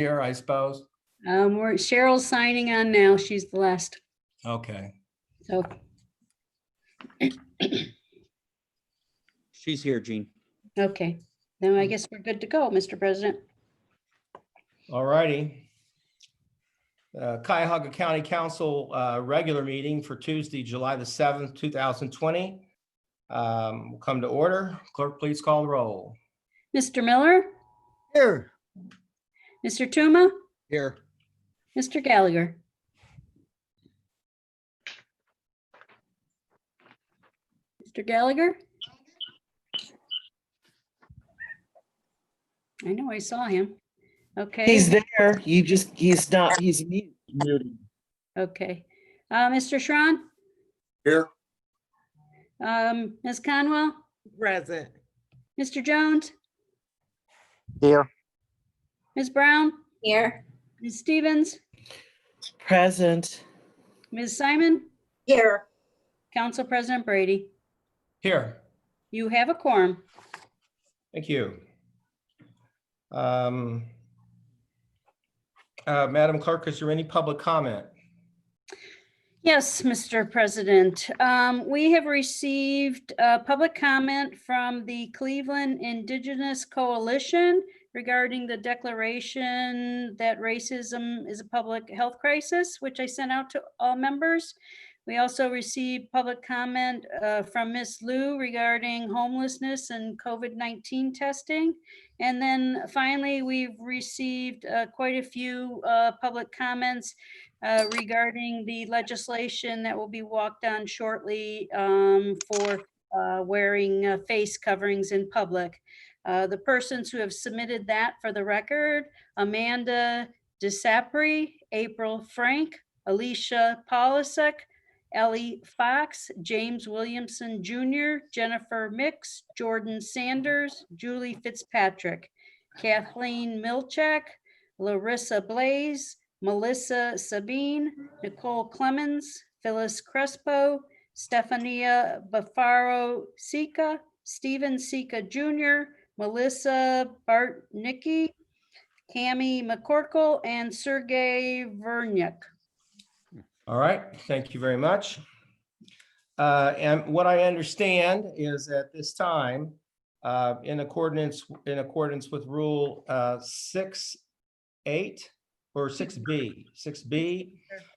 here, I suppose. Cheryl's signing on now. She's the last. Okay. So, She's here, Jean. okay, then I guess we're good to go, Mr. President. All righty. Cuyahoga County Council regular meeting for Tuesday, July the 7th, 2020. Will come to order. Clerk, please call the roll. Mr. Miller, Here. Mr. Tuma, Here. Mr. Gallagher. Mr. Gallagher? I know I saw him. Okay. He's there. He's muted. Okay. Mr. Schron? Here. Ms. Conwell? Present. Mr. Jones? Here. Ms. Brown? Here. Ms. Stevens? Present. Ms. Simon? Here. Council President Brady? Here. You have a quorum. Thank you. Madam Clerk, is there any public comment? Yes, Mr. President. We have received public comment from the Cleveland Indigenous Coalition regarding the declaration that racism is a public health crisis, which I sent out to all members. We also received public comment from Ms. Liu regarding homelessness and COVID-19 testing. And then finally, we've received quite a few public comments regarding the legislation that will be walked on shortly for wearing face coverings in public. The persons who have submitted that for the record: Amanda DeSapri, April Frank, Alicia Polisek, Ellie Fox, James Williamson Jr., Jennifer Mix, Jordan Sanders, Julie Fitzpatrick, Kathleen Milchak, Larissa Blaze, Melissa Sabine, Nicole Clemens, Phyllis Crespo, Stefania Bafaro Sika, Stephen Sika Jr., Melissa Bartnicki, Cami McCorkle, and Sergey Vernyuk. All right, thank you very much. And what I understand is at this time, in accordance with Rule 6.8 or 6B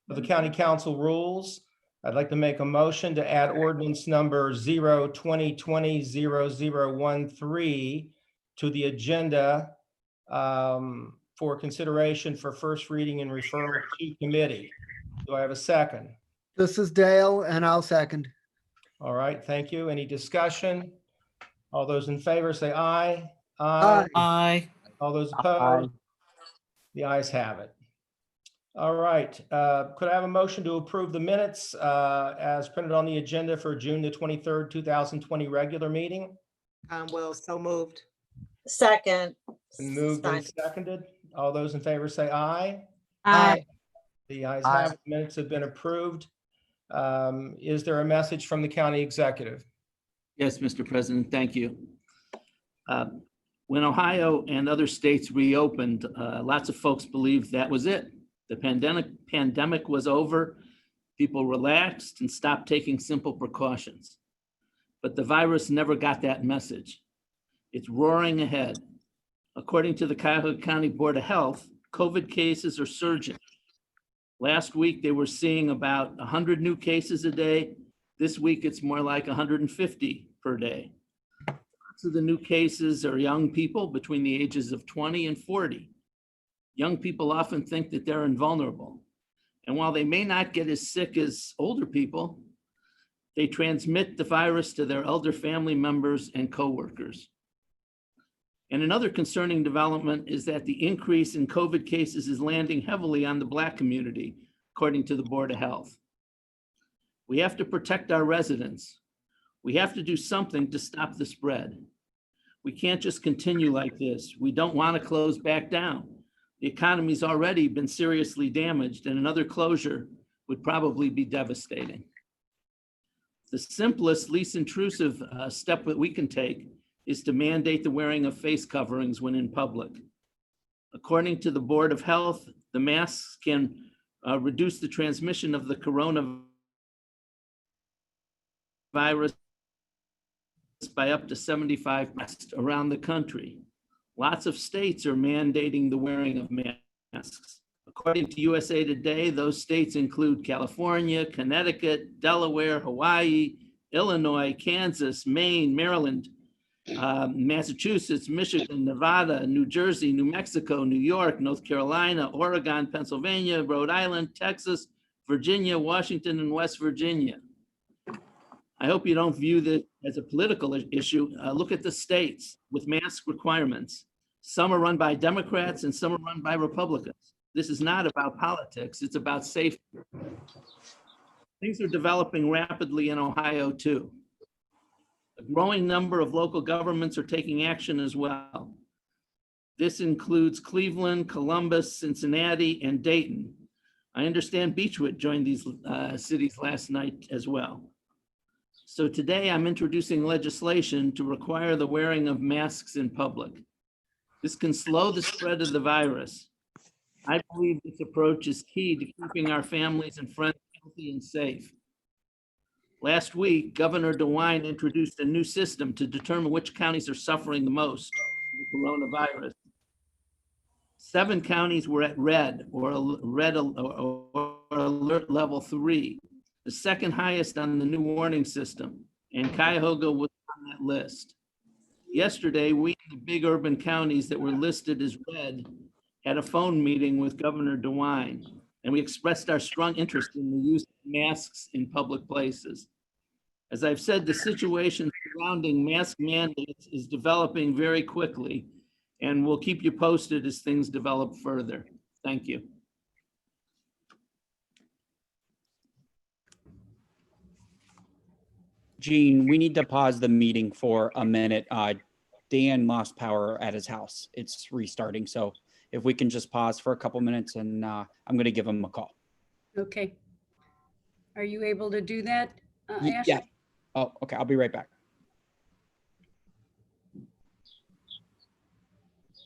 of the County Council rules, I'd like to make a motion to add ordinance number 0-2020-0013 to the agenda for consideration for first reading and referral to committee. Do I have a second? This is Dale, and I'll second. All right, thank you. Any discussion? All those in favor say aye. Aye. Aye. All those opposed? The ayes have it. All right, could I have a motion to approve the minutes as printed on the agenda for June the 23rd, 2020 regular meeting? Well, so moved. Second. Moved and seconded. All those in favor say aye. Aye. The ayes have it. Minutes have been approved. Is there a message from the county executive? Yes, Mr. President, thank you. When Ohio and other states reopened, lots of folks believed that was it. The pandemic was over. People relaxed and stopped taking simple precautions. But the virus never got that message. It's roaring ahead. According to the Cuyahoga County Board of Health, COVID cases are surging. Last week, they were seeing about 100 new cases a day. This week, it's more like 150 per day. Lots of the new cases are young people between the ages of 20 and 40. Young people often think that they're invulnerable. And while they may not get as sick as older people, they transmit the virus to their elder family members and coworkers. And another concerning development is that the increase in COVID cases is landing heavily on the Black community, according to the Board of Health. We have to protect our residents. We have to do something to stop the spread. We can't just continue like this. We don't want to close back down. The economy's already been seriously damaged, and another closure would probably be devastating. The simplest, least intrusive step that we can take is to mandate the wearing of face coverings when in public. According to the Board of Health, the masks can reduce the transmission of the coronavirus by up to 75% around the country. Lots of states are mandating the wearing of masks. According to USA Today, those states include California, Connecticut, Delaware, Hawaii, Illinois, Kansas, Maine, Maryland, Massachusetts, Michigan, Nevada, New Jersey, New Mexico, New York, North Carolina, Oregon, Pennsylvania, Rhode Island, Texas, Virginia, Washington, and West Virginia. I hope you don't view this as a political issue. Look at the states with mask requirements. Some are run by Democrats and some are run by Republicans. This is not about politics, it's about safety. Things are developing rapidly in Ohio too. A growing number of local governments are taking action as well. This includes Cleveland, Columbus, Cincinnati, and Dayton. I understand Beechwood joined these cities last night as well. So today I'm introducing legislation to require the wearing of masks in public. This can slow the spread of the virus. I believe this approach is key to keeping our families and friends healthy and safe. Last week, Governor DeWine introduced a new system to determine which counties are suffering the most from the coronavirus. 7 counties were at red or alert level 3, the second highest on the new warning system, and Cuyahoga was on that list. Yesterday, we in the big urban counties that were listed as red had a phone meeting with Governor DeWine, and we expressed our strong interest in the use of masks in public places. As I've said, the situation surrounding mask mandates is developing very quickly, and we'll keep you posted as things develop further. Thank you. Gene, we need to pause the meeting for a minute. Dan lost power at his house. It's restarting. So if we can just pause for a couple minutes, and I'm going to give him a call. Okay. Are you able to do that, Yeah. Ashley? Oh, okay. I'll be right back.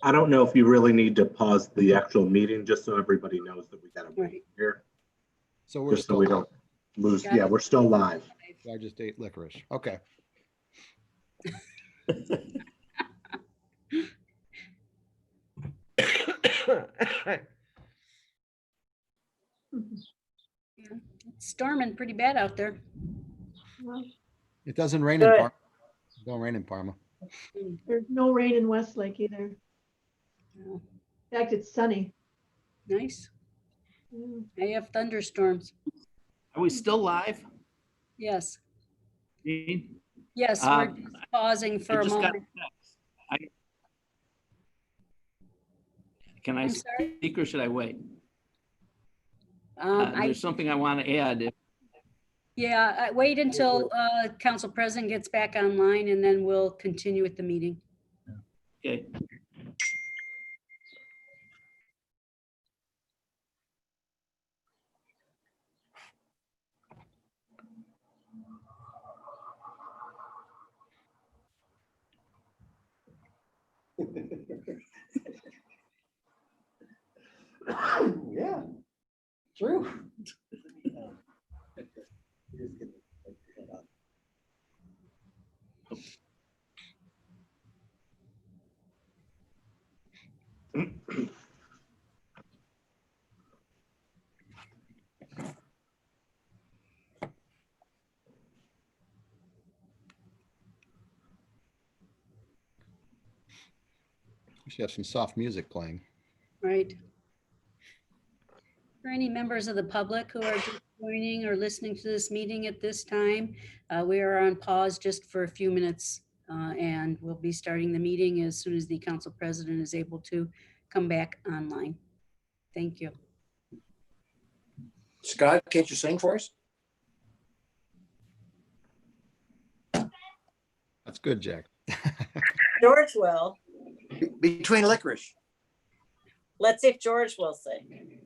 I don't know if you really need to pause the actual meeting, just so everybody knows that we got to Right. wait here, So we're just so we still, don't lose. Got Yeah, it. we're still live. I just ate licorice. Okay. It's storming pretty bad out there. It doesn't rain in Good. Parma. Don't rain in Parma. There's no rain in Westlake either. Oh, In fact, it's sunny. nice. Yeah. I have thunderstorms. Are we still live? Yes. Gene? Yes, we're just pausing for I a just got a moment. text. Can I I'm sorry. speak or should I wait? There's something I want to add. Wait until Council President gets back online and then we'll continue with the meeting. Okay. Yeah, true. We should have some soft music playing. Right. For any members of the public who are just joining or listening to this meeting at this time, we are on pause just for a few minutes, and we'll be starting the meeting as soon as the council president is able to come back online. Thank you. Scott, can't you sing for us? That's good, Jack. George will. Between licorice. Let's see if George will sing.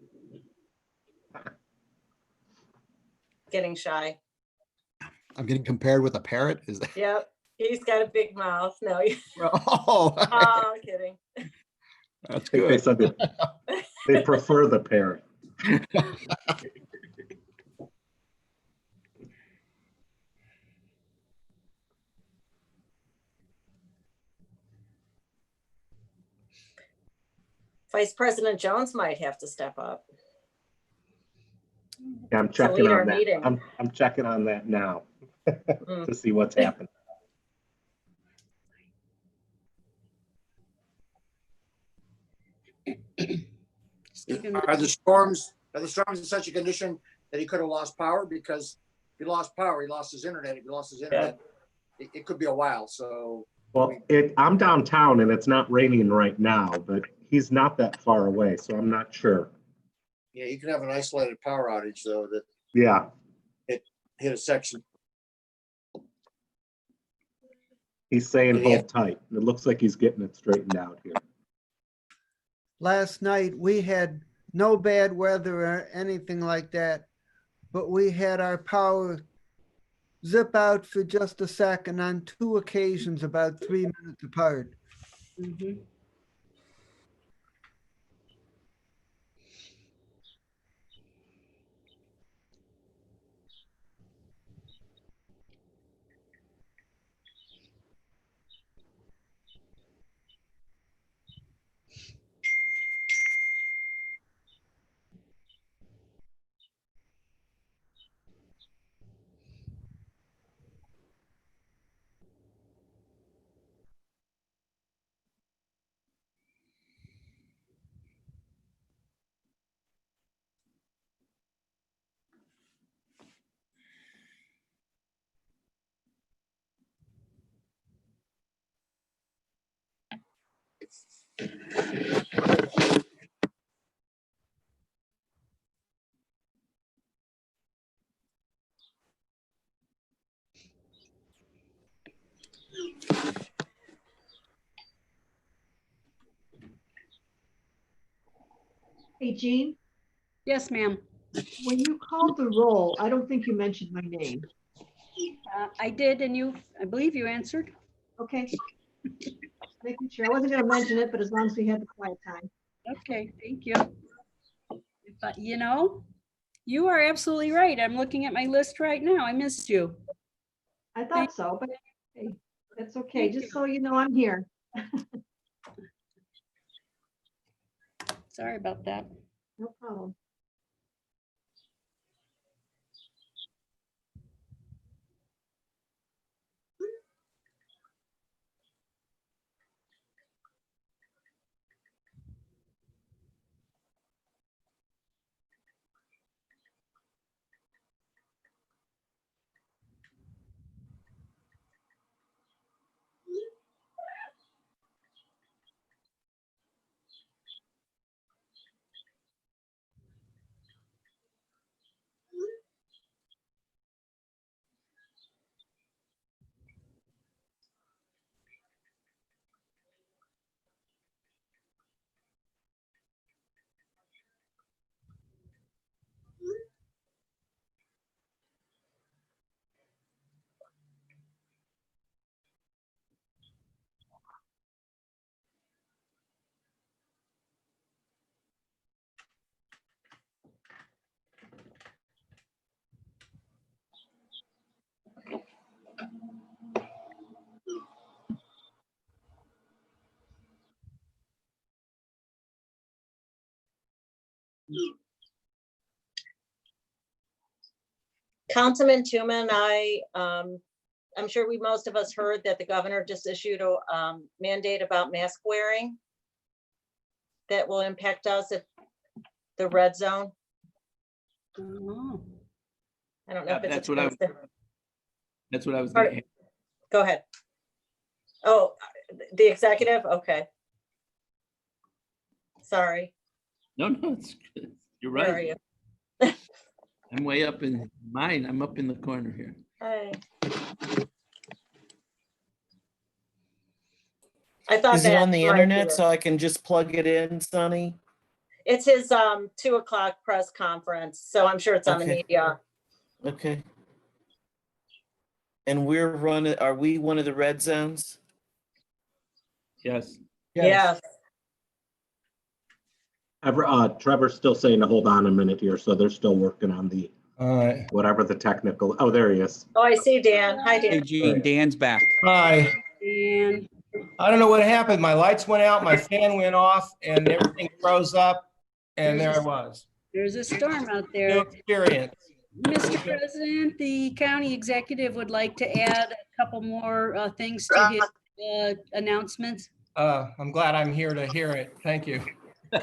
Getting shy. I'm getting compared with a parrot. Is that? Yep. He's got a big mouth. No, Oh, I'm kidding. That's I think they good. said they prefer the parrot. Vice President Jones might have to step up. Yeah, I'm To checking lead our on that. meeting. I'm checking on that now Mm. to see what's happening. Stephen, Are the storms in such a condition that he could have lost power? Because if he lost power, he lost his internet. If he lost his internet, it could be a while. So Well, I'm downtown and it's not raining right now, but he's not that far away, so I'm not sure. yeah, you can have an isolated power outage though that Yeah, hit a section. he's saying And he- hold tight. It looks like he's getting it straightened out here. Last night, we had no bad weather or anything like that, but we had our power zip out for just a second on 2 occasions, about 3 minutes apart. mhm. Hey, Jean, Yes, ma'am. when you called the roll, I don't think you mentioned my name. I did, and I believe you answered. Okay. Making sure. I wasn't gonna mention it, but as long as we had the quiet time. Okay, thank you. But you are absolutely right. I'm looking at my list right now. I missed you. I thought so, but hey, that's okay. Thank Just you. so you know, I'm here. Sorry about that. No problem. Councilman Tuman, I'm sure most of us heard that the governor just issued a mandate about mask wearing that will impact us if the red zone. Oh, I don't know if it's. That's what I was Pardon? gonna, Go ahead. Oh, the executive? Okay. Sorry. no, it's good. You're Where are right. you? I'm way up in mine. I'm up in the corner here. Hi. I thought Is it on that the might internet be it. so I can just plug it in, Sonny? It's his 2:00 press conference, so I'm sure it's on the Okay. media. Okay. And are we one of the red zones? Yes. Yes. Trevor's still saying to hold on a minute here, so they're still working on the, All right. whatever the technical, oh, there he is. Oh, I see Dan. Hi, Hey, Dan. Gene, Dan's back. Hi. And I don't know what happened. My lights went out, my fan went off, and everything froze up, and there I was. there's a storm out New there. experience. Mr. President, the county executive would like to add a couple more things to his announcements. I'm glad I'm here to hear it. Thank you.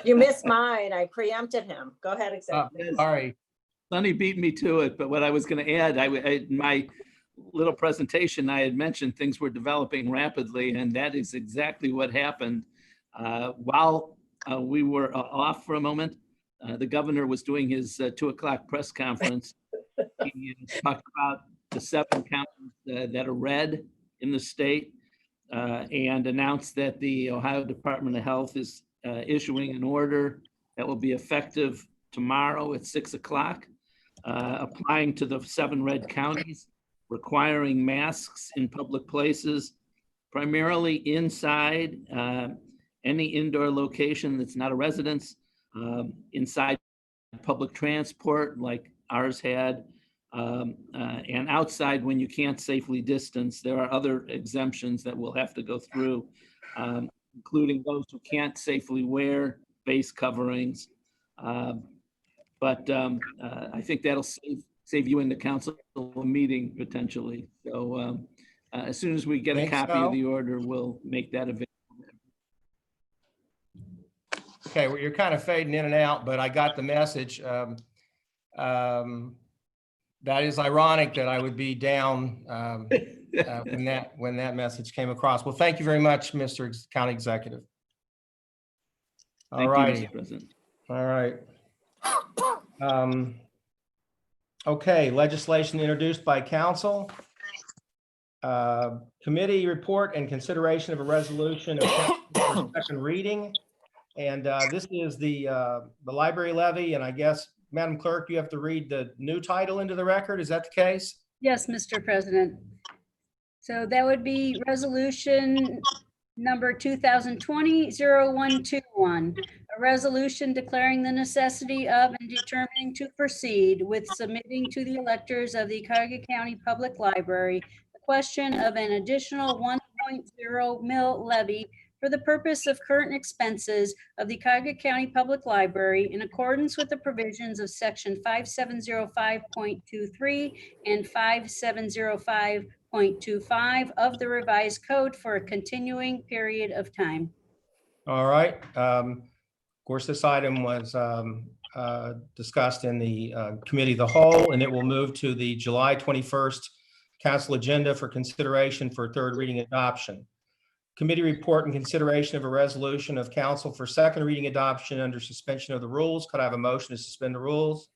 You missed mine. I preempted him. Go ahead, Executive. Sorry. Sonny beat me to it, but what I was going to add, in my little presentation, I had mentioned things were developing rapidly, and that is exactly what happened. While we were off for a moment, the governor was doing his 2:00 press conference. He talked about the 7 counties that are red in the state and announced that the Ohio Department of Health is issuing an order that will be effective tomorrow at 6:00, applying to the 7 red counties, requiring masks in public places, primarily inside any indoor location that's not a residence, inside public transport like ours had, and outside when you can't safely distance. There are other exemptions that we'll have to go through, including those who can't safely wear face coverings. But I think that'll save you in the council meeting potentially. So as soon as we get a Think copy so? of the order, we'll make that available. Okay, well, you're kind of fading in and out, but I got the message. That is ironic that I would be down when that message came across. Well, thank you very much, Mr. County Executive. All Thank you, righty. Mr. President. All right. Okay, legislation introduced by council. Committee report and consideration of a resolution of for second reading. And this is the library levy, and I guess, Madam Clerk, you have to read the new title into the record. Is that the case? Yes, Mr. President. So that would be resolution number 2020-0121, a resolution declaring the necessity of and determining to proceed with submitting to the electors of the Cuyahoga County Public Library the question of an additional 1.0 mil levy for the purpose of current expenses of the Cuyahoga County Public Library in accordance with the provisions of section 5705.23 and 5705.25 of the revised code for a continuing period of time. All right. Of course, this item was discussed in the committee of the whole, and it will move to the July 21st council agenda for consideration for third reading adoption. Committee report and consideration of a resolution of council for second reading adoption under suspension of the rules. Could I have a motion to suspend the rules?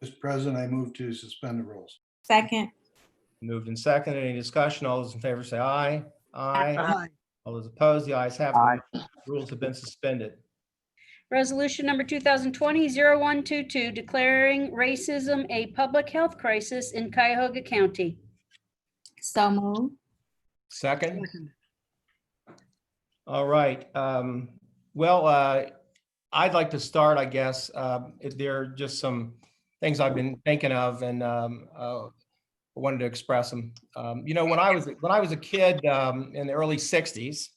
Mr. President, I move to suspend the rules. Second. Moved and seconded. Any discussion? All those in favor say aye. Aye. Aye. All those opposed, the ayes have it. Rules have been suspended. Resolution number 2020-0122, declaring racism a public health crisis in Cuyahoga County. So moved. Second. All right. Well, I'd like to start, I guess. If there are just some things I've been thinking of, and I wanted to express them. You know, when I was a kid in the early '60s,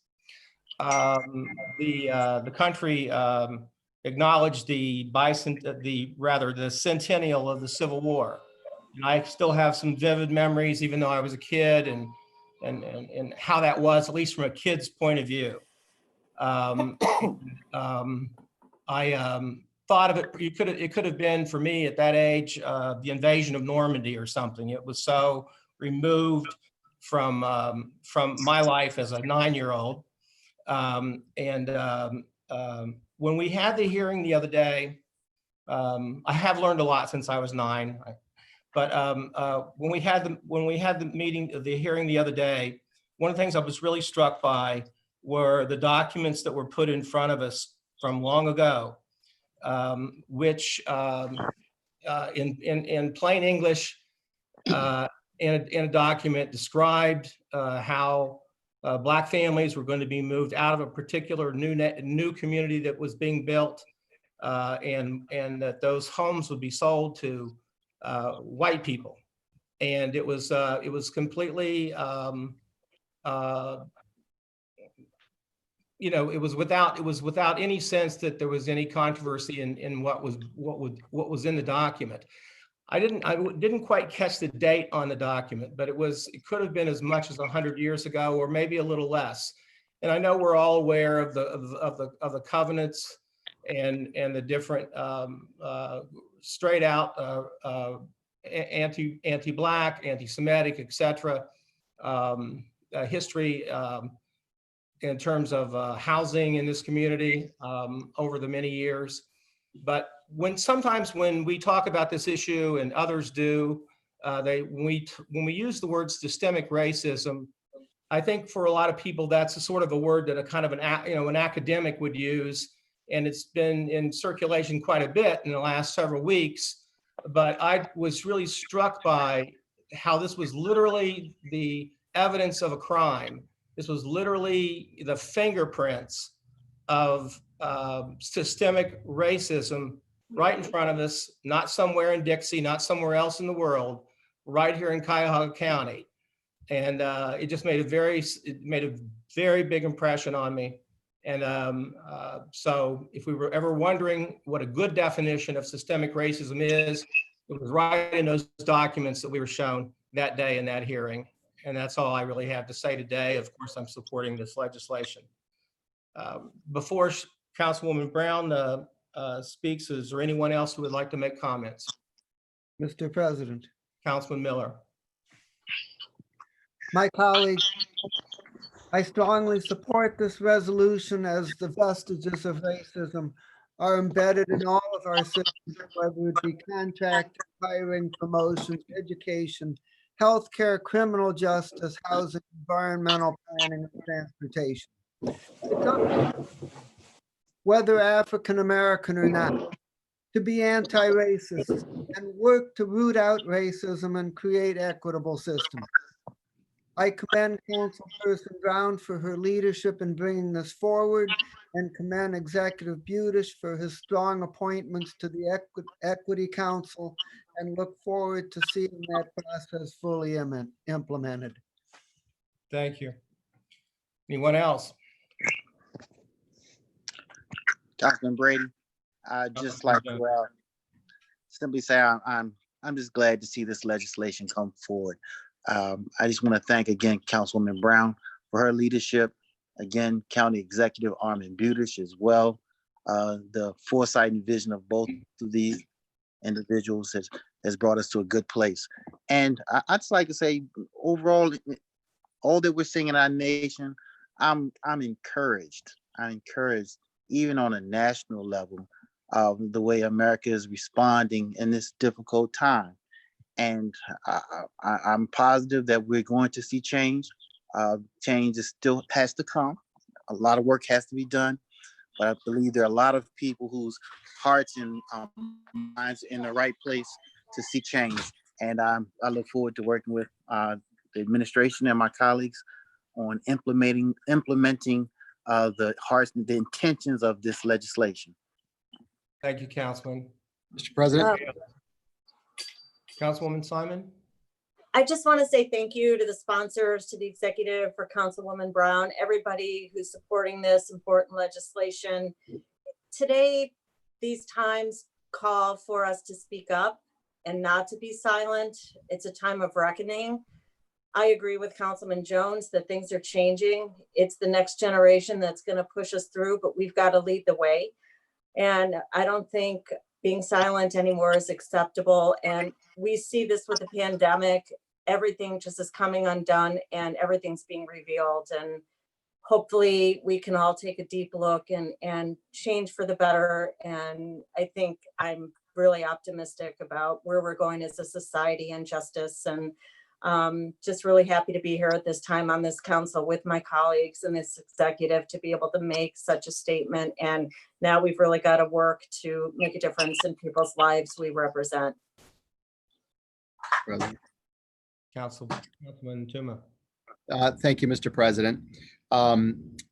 the country acknowledged the centennial of the Civil War, and I still have some vivid memories, even though I was a kid, and how that was, at least from a kid's point of view. I thought of it, it could have been for me at that age, the invasion of Normandy or something. It was so removed from my life as a 9-year-old. When we had the hearing the other day, I have learned a lot since I was 9. But when we had the hearing the other day, one of the things I was really struck by were the documents that were put in front of us from long ago, which in plain English, in a document described how Black families were going to be moved out of a particular new community that was being built and that those homes would be sold to white people. And it was completely, it was without any sense that there was any controversy in what was in the document. I didn't quite catch the date on the document, but it could have been as much as 100 years ago, or maybe a little less. And I know we're all aware of the covenants and the different straight out anti-Black, anti-Semitic, etc. History in terms of housing in this community over the many years. But sometimes when we talk about this issue, and others do, when we use the word systemic racism, I think for a lot of people that's a sort of a word that an academic would use, and it's been in circulation quite a bit in the last several weeks. But I was really struck by how this was literally the evidence of a crime. This was literally the fingerprints of systemic racism right in front of us, not somewhere in Dixie, not somewhere else in the world, right here in Cuyahoga County. And it just made a very big impression on me. And so if we were ever wondering what a good definition of systemic racism is, it was right in those documents that we were shown that day in that hearing. And that's all I really have to say today. Of course, I'm supporting this legislation. Before Councilwoman Brown speaks, is there anyone else who would like to make comments? Mr. President, Councilman Miller. my colleague, I strongly support this resolution as the vestiges of racism are embedded in all of our systems, whether it be contract, hiring, promotions, education, healthcare, criminal justice, housing, environmental planning, and transportation. It's up, whether African American or not, to be anti-racist and work to root out racism and create equitable systems. I commend Councilperson Brown for her leadership in bringing this forward, and commend Executive Budish for his strong appointments to the Equity Council, and look forward to seeing that process fully implemented. Thank you. Anyone else? Councilman Brady, I'd just like to simply say I'm just glad to see this legislation come forward. I just want to thank again Councilwoman Brown for her leadership. Again, County Executive Armin Budish as well. The foresight and vision of both of these individuals has brought us to a good place. And I'd just like to say, overall, all that we're seeing in our nation, I'm encouraged. I'm encouraged, even on a national level, the way America is responding in this difficult time. And I'm positive that we're going to see change. Change still has to come. A lot of work has to be done, but I believe there are a lot of people whose hearts and minds are in the right place to see change. And I look forward to working with the administration and my colleagues on implementing the hearts and the intentions of this legislation. Thank you, Councilman. Mr. President. Councilwoman Simon. I just want to say thank you to the sponsors, to the executive, for Councilwoman Brown, everybody who's supporting this important legislation. Today, these times call for us to speak up and not to be silent. It's a time of reckoning. I agree with Councilman Jones that things are changing. It's the next generation that's going to push us through, but we've got to lead the way. And I don't think being silent anymore is acceptable. And we see this with the pandemic. Everything just is coming undone and everything's being revealed. And hopefully we can all take a deep look and change for the better. And I think I'm really optimistic about where we're going as a society and justice. And just really happy to be here at this time on this council with my colleagues and this executive to be able to make such a statement. And now we've really got to work to make a difference in people's lives we represent. Councilman Tuma. Thank you, Mr. President. I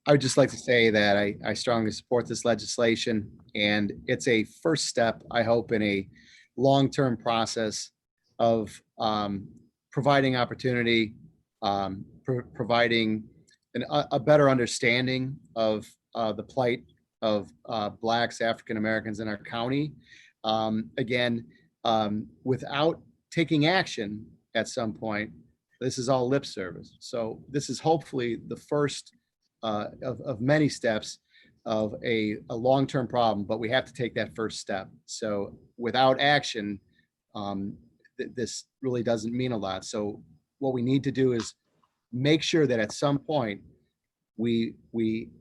would just like to say that I strongly support this legislation, and it's a first step, I hope, in a long-term process of providing opportunity, providing a better understanding of the plight of Blacks, African Americans in our county. Again, without taking action at some point, this is all lip service. So this is hopefully the first of many steps of a long-term problem, but we have to take that first step. So without action, this really doesn't mean a lot. So what we need to do is make sure that at some point we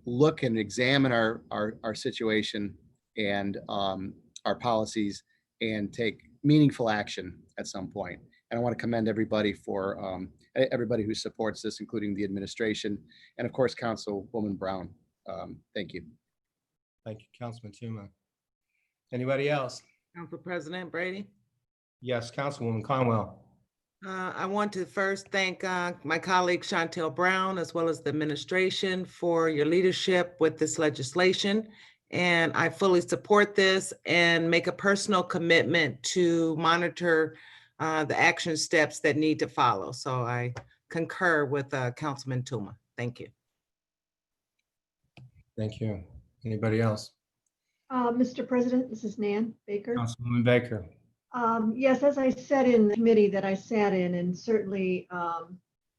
look and examine our situation and our policies and take meaningful action at some point. And I want to commend everybody for everybody who supports this, including the administration and of course, Councilwoman Brown. Thank you. Thank you, Councilman Tuma. Anybody else? Council President Brady. Yes, Councilwoman Conwell. I want to first thank my colleague Chantel Brown, as well as the administration, for your leadership with this legislation. And I fully support this and make a personal commitment to monitor the action steps that need to follow. So I concur with Councilman Tuma. Thank you. Thank you. Anybody else? Mr. President, this is Nan Baker. Councilwoman Baker. Yes, as I said in the committee that I sat in, and certainly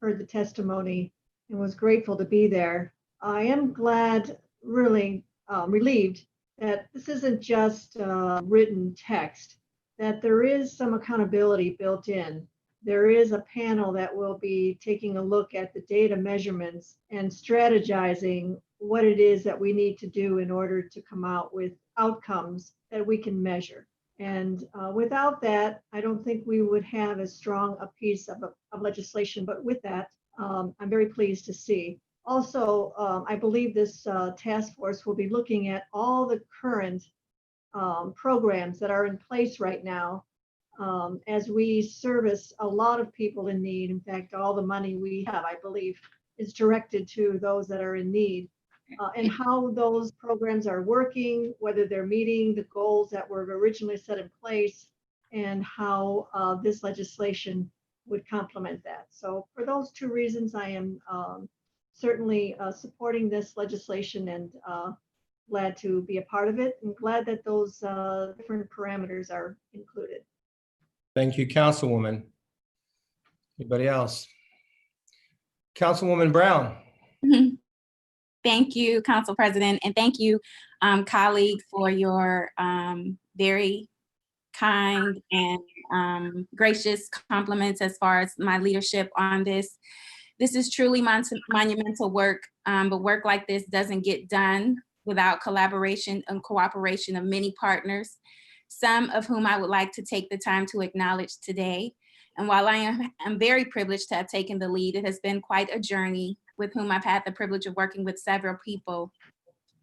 heard the testimony and was grateful to be there, I am glad, really relieved that this isn't just written text, that there is some accountability built in. There is a panel that will be taking a look at the data measurements and strategizing what it is that we need to do in order to come out with outcomes that we can measure. And without that, I don't think we would have as strong a piece of legislation. But with that, I'm very pleased to see. Also, I believe this task force will be looking at all the current programs that are in place right now as we service a lot of people in need. In fact, all the money we have, I believe, is directed to those that are in need. And how those programs are working, whether they're meeting the goals that were originally set in place, and how this legislation would complement that. So for those two reasons, I am certainly supporting this legislation and glad to be a part of it, and glad that those different parameters are included. Thank you, Councilwoman. Anybody else? Councilwoman Brown. Thank you, Council President, and thank you, colleague, for your very kind and gracious compliments as far as my leadership on this. This is truly monumental work, but work like this doesn't get done without collaboration and cooperation of many partners, some of whom I would like to take the time to acknowledge today. And while I am very privileged to have taken the lead, it has been quite a journey with whom I've had the privilege of working with several people,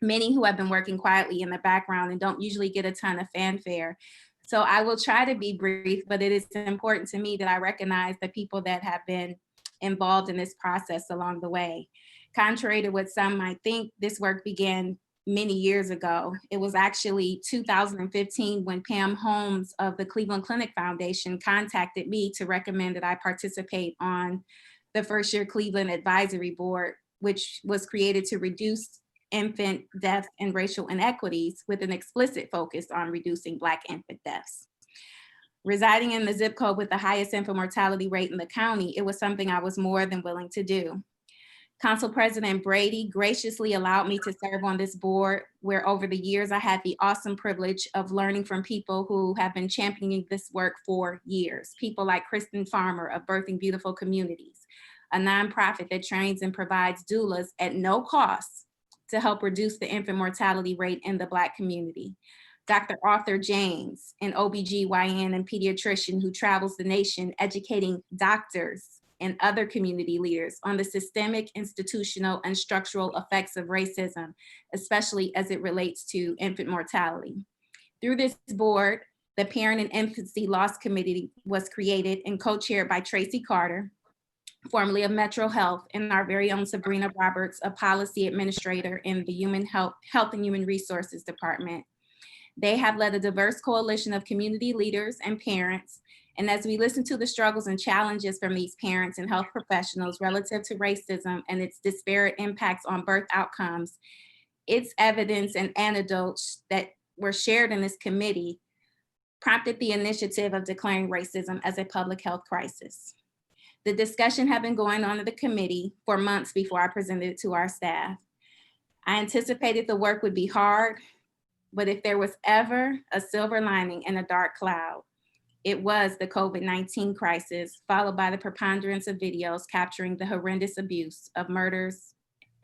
many who have been working quietly in the background and don't usually get a ton of fanfare. So I will try to be brief, but it is important to me that I recognize the people that have been involved in this process along the way. Contrary to what some might think, this work began many years ago. It was actually 2015 when Pam Holmes of the Cleveland Clinic Foundation contacted me to recommend that I participate on the First Year Cleveland Advisory Board, which was created to reduce infant death and racial inequities with an explicit focus on reducing Black infant deaths. Residing in the zip code with the highest infant mortality rate in the county, it was something I was more than willing to do. Council President Brady graciously allowed me to serve on this board, where over the years I had the awesome privilege of learning from people who have been championing this work for years. People like Kristen Farmer of Birthing Beautiful Communities, a nonprofit that trains and provides doulas at no cost to help reduce the infant mortality rate in the Black community. Dr. Arthur James, an OBGYN and pediatrician who travels the nation educating doctors and other community leaders on the systemic, institutional, and structural effects of racism, especially as it relates to infant mortality. Through this board, the Parent and Infancy Loss Committee was created and co-chaired by Tracy Carter, formerly of Metro Health, and our very own Sabrina Roberts, a policy administrator in the Health and Human Resources Department. They have led a diverse coalition of community leaders and parents. And as we listen to the struggles and challenges from these parents and health professionals relative to racism and its disparate impacts on birth outcomes, its evidence and anecdotes that were shared in this committee prompted the initiative of declaring racism as a public health crisis. The discussion had been going on in the committee for months before I presented it to our staff. I anticipated the work would be hard, but if there was ever a silver lining in a dark cloud, it was the COVID-19 crisis, followed by the preponderance of videos capturing the horrendous abuse and murders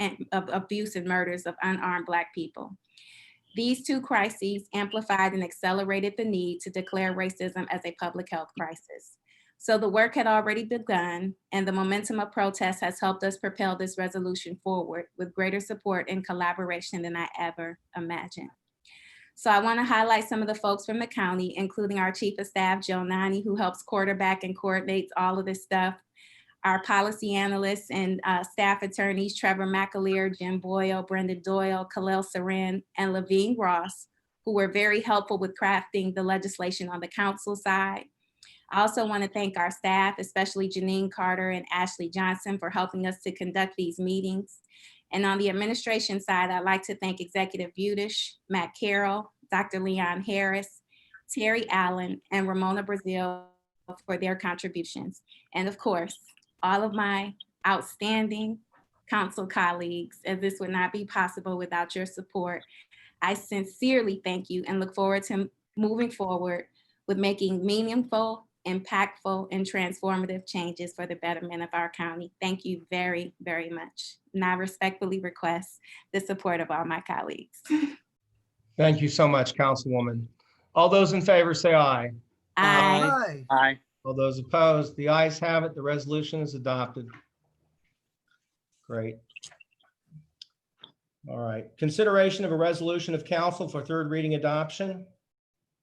of unarmed Black people. These two crises amplified and accelerated the need to declare racism as a public health crisis. So the work had already begun, and the momentum of protest has helped us propel this resolution forward with greater support and collaboration than I ever imagined. So I want to highlight some of the folks from the county, including our Chief of Staff, Joe Nani, who helps quarterback and coordinates all of this stuff, our policy analysts and staff attorneys, Trevor McAleer, Jim Boyle, Brenda Doyle, Khalil Sarin, and Levine Ross, who were very helpful with crafting the legislation on the council side. I also want to thank our staff, especially Janine Carter and Ashley Johnson, for helping us to conduct these meetings. And on the administration side, I'd like to thank Executive Budish, Matt Carroll, Dr. Leon Harris, Terry Allen, and Ramona Brazil for their contributions. And of course, all of my outstanding council colleagues, as this would not be possible without your support. I sincerely thank you and look forward to moving forward with making meaningful, impactful, and transformative changes for the betterment of our county. Thank you very, very much. And I respectfully request the support of all my colleagues. Thank you so much, Councilwoman. All those in favor say aye. Aye. Aye. All those opposed, the ayes have it. The resolution is adopted. Great. All right. Consideration of a resolution of council for third reading adoption.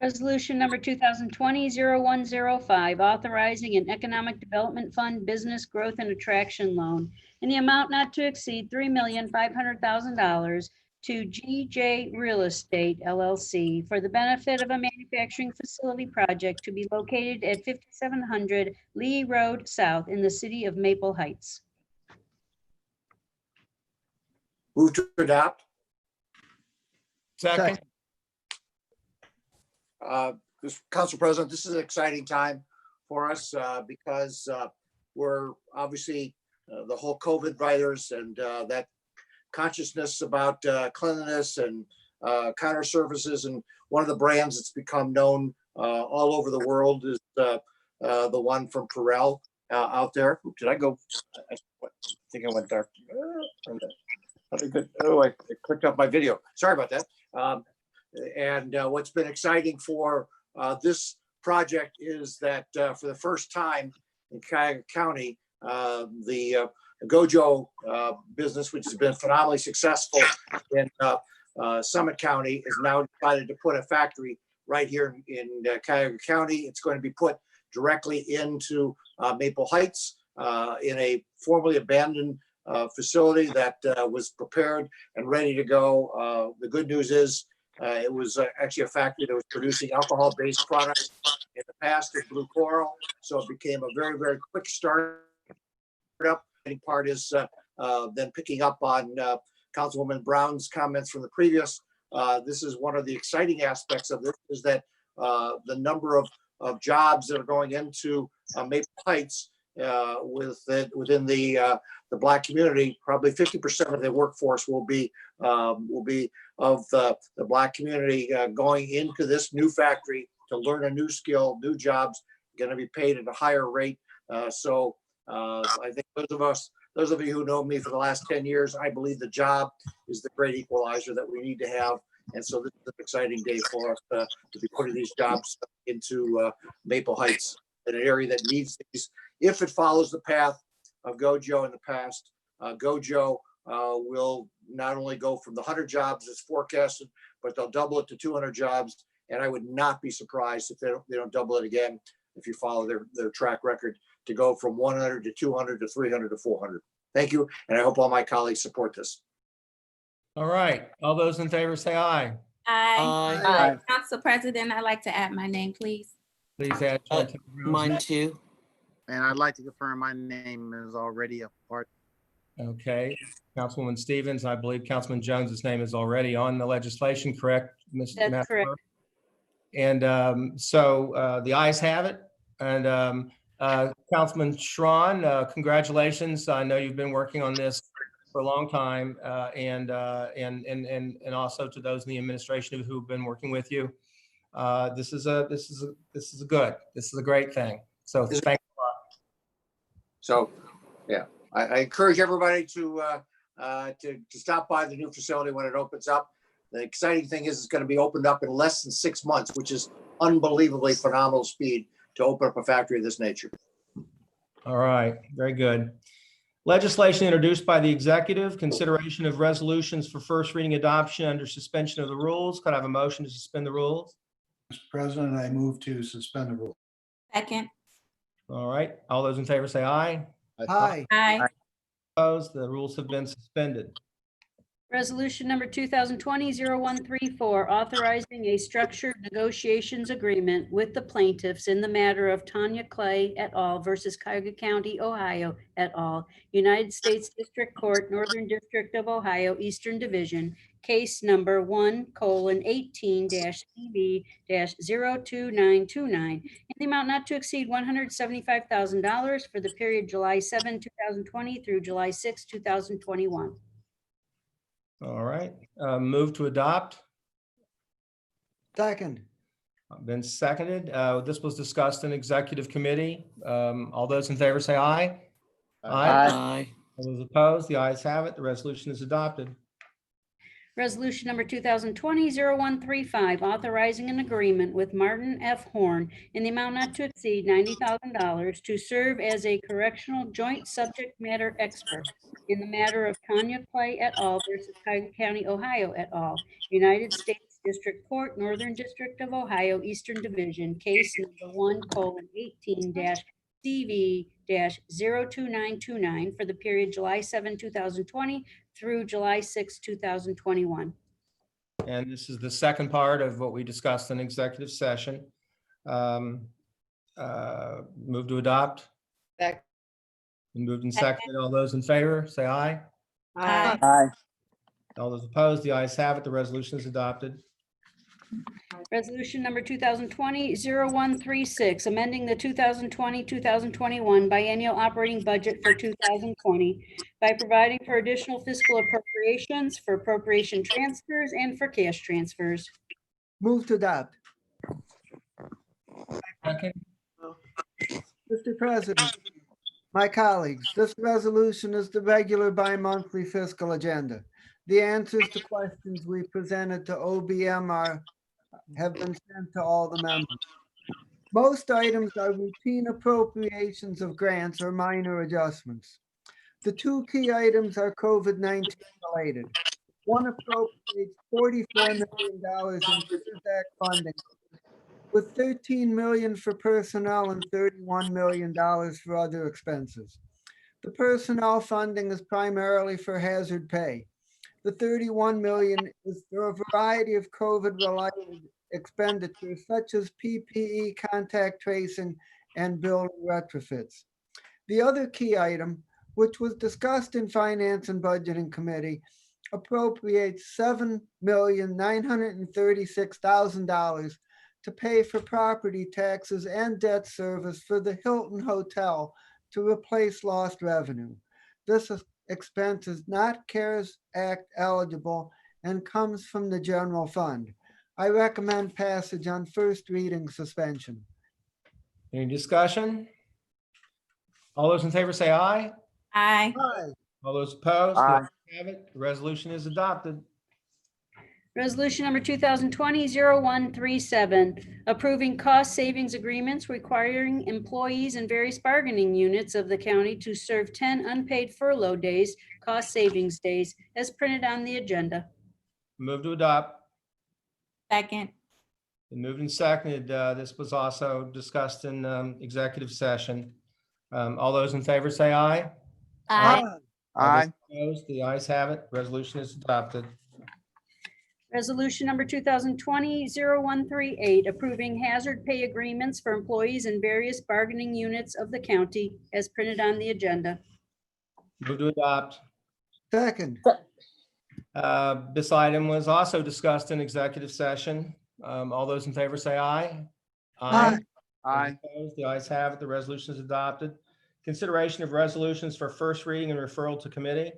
Resolution number 2020-0105, authorizing an Economic Development Fund Business Growth and Attraction Loan in the amount not to exceed $3,500,000 to GJ Real Estate LLC for the benefit of a manufacturing facility project to be located at 5700 Lee Road South in the city of Maple Heights. Move to adopt. Second. Council President, this is an exciting time for us because we're obviously the whole COVID virus and that consciousness about cleanliness and counter services. And one of the brands that's become known all over the world is the one from Purell out there. Did I go? I think I went dark. Oh, I clicked off my video. Sorry about that. And what's been exciting for this project is that for the first time in Cuyahoga County, the Gojo business, which has been phenomenally successful in Summit County, is now decided to put a factory right here in Cuyahoga County. It's going to be put directly into Maple Heights in a formerly abandoned facility that was prepared and ready to go. The good news is it was actually a factory that was producing alcohol-based products in the past at Blue Coral. So it became a very, very quick start up. The part is then picking up on Councilwoman Brown's comments from the previous. This is one of the exciting aspects of this is that the number of jobs that are going into Maple Heights within the Black community, probably 50% of the workforce will be of the Black community going into this new factory to learn a new skill, new jobs, going to be paid at a higher rate. So I think those of you who know me for the last 10 years, I believe the job is the great equalizer that we need to have. And so this is an exciting day for us to be putting these jobs into Maple Heights, in an area that needs these. If it follows the path of Gojo in the past, Gojo will not only go from the 100 jobs as forecasted, but they'll double it to 200 jobs. And I would not be surprised if they don't double it again. if you follow their track record, to go from 100 to 200 to 300 to 400. Thank you, and I hope all my colleagues support this. All right, all those in favor say aye. Aye. Aye. Council President, I'd like to add my name, please. Please add. Chantel Brown's Mine name. too. And I'd like to confirm my name is already a part. Okay, Councilwoman Stevens, I believe Councilman Jones's name is already on the legislation, correct? Ms. That's Matt correct. Clerk? And so the ayes have it. And Councilman Schron, congratulations. I know you've been working on this for a long time, and also to those in the administration who've been working with you. This is a great thing. So thank you a lot. So, yeah, I encourage everybody to stop by the new facility when it opens up. The exciting thing is it's going to be opened up in less than 6 months, which is unbelievably phenomenal speed to open up a factory of this nature. All right, very good. Legislation introduced by the executive, consideration of resolutions for first reading adoption under suspension of the rules. Could I have a motion to suspend the rules? Mr. President, I move to suspend the rules. Second. All right, all those in favor say aye. Aye. Aye. Opposed, the rules have been suspended. Resolution number 2020-0134, authorizing a structured negotiations agreement with the plaintiffs in the matter of Tanya Clay et al. Versus Cuyahoga County, Ohio et al., United States District Court, Northern District of Ohio, Eastern Division, case number 1:18-CB-02929, in the amount not to exceed $175,000 for the period July 7, 2020 through July 6, 2021. All right, move to adopt. Second. Been seconded. This was discussed in executive committee. All those in favor say aye. Aye. All those opposed, the ayes have it. The resolution is adopted. Resolution number 2020-0135, authorizing an agreement with Martin F. Horn in the amount not to exceed $90,000 to serve as a correctional joint subject matter expert in the matter of Tanya Clay et al. Versus Cuyahoga County, Ohio et al., United States District Court, Northern District of Ohio, Eastern Division, case number 1:18-CV-02929 for the period July 7, 2020 through July 6, 2021. And this is the second part of what we discussed in executive session. Move to adopt. Second. Been moved and seconded. All those in favor, say aye. Aye. Aye. All those opposed, the ayes have it. The resolution is adopted. Resolution number 2020-0136, amending the 2020-2021 biennial operating budget for 2020 by providing for additional fiscal appropriations for appropriation transfers and for cash transfers. Move to adopt. Second. Mr. President, my colleagues, this resolution is the regular bi-monthly fiscal agenda. The answers to questions we presented to OBM have been sent to all the members. Most items are routine appropriations of grants or minor adjustments. The two key items are COVID-19 related. One appropriates $44 million in CARES Act funding, with $13 million for personnel and $31 million for other expenses. The personnel funding is primarily for hazard pay. The $31 million is for a variety of COVID-related expenditures such as PPE, contact tracing, and building retrofits. The other key item, which was discussed in Finance and Budgeting Committee, appropriates $7,936,000 to pay for property taxes and debt service for the Hilton Hotel to replace lost revenue. This expense is not CARES Act eligible and comes from the general fund. I recommend passage on first reading suspension. Any discussion? All those in favor say aye. Aye. Aye. All those opposed? Aye. The ayes have it. The resolution is adopted. Resolution number 2020-0137, approving cost savings agreements requiring employees in various bargaining units of the county to serve 10 unpaid furlough days, cost savings days, as printed on the agenda. Move to adopt. Second. Been moved and seconded. This was also discussed in executive session. All those in favor say aye. Aye. All those opposed, the ayes have it. Resolution is adopted. Resolution number 2020-0138, approving hazard pay agreements for employees in various bargaining units of the county as printed on the agenda. Move to adopt. Second. This item was also discussed in executive session. All those in favor say aye. Aye. Aye. Opposed, the ayes have it. The resolution is adopted. Consideration of resolutions for first reading and referral to committee.